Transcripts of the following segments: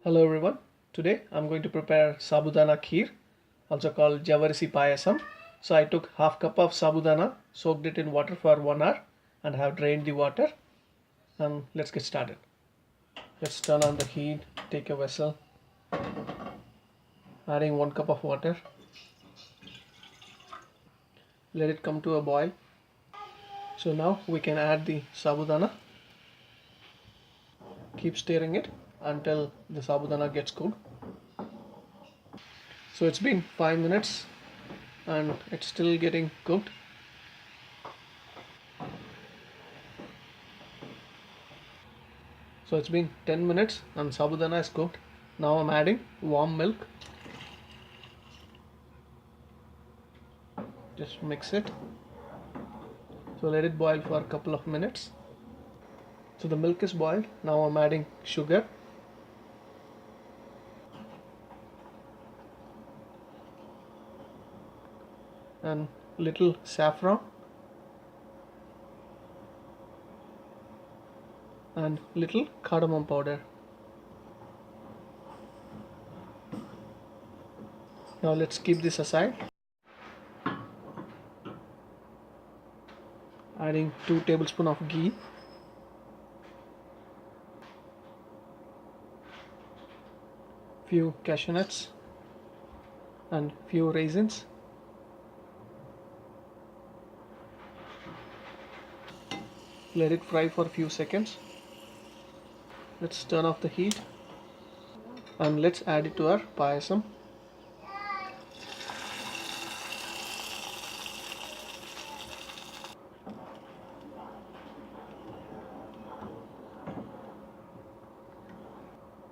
Hello everyone. Today I'm going to prepare Sabudana Kheer, also called Javvarisi Payasam. So I took half cup of Sabudana, soaked it in water for 1 hour and have drained the water. And let's get started. Let's turn on the heat, take a vessel, adding 1 cup of water. Let it come to a boil. So now we can add the Sabudana. Keep stirring it until the Sabudana gets cooked. So it's been 5 minutes and it's still getting cooked. So it's been 10 minutes and Sabudana is cooked. Now I'm adding warm milk. Just mix it. So let it boil for a couple of minutes. So the milk is boiled. Now I'm adding sugar. And little saffron. And little cardamom powder. Now let's keep this aside. Adding 2 tablespoons of ghee. Few cashew nuts and few raisins. Let it fry for a few seconds. Let's turn off the heat and let's add it to our payasam.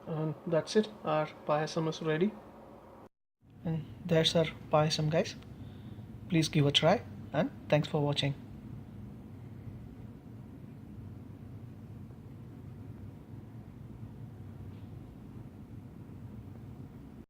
And that's it, our payasam is ready. And that's our payasam, guys. Please give a try and thanks for watching.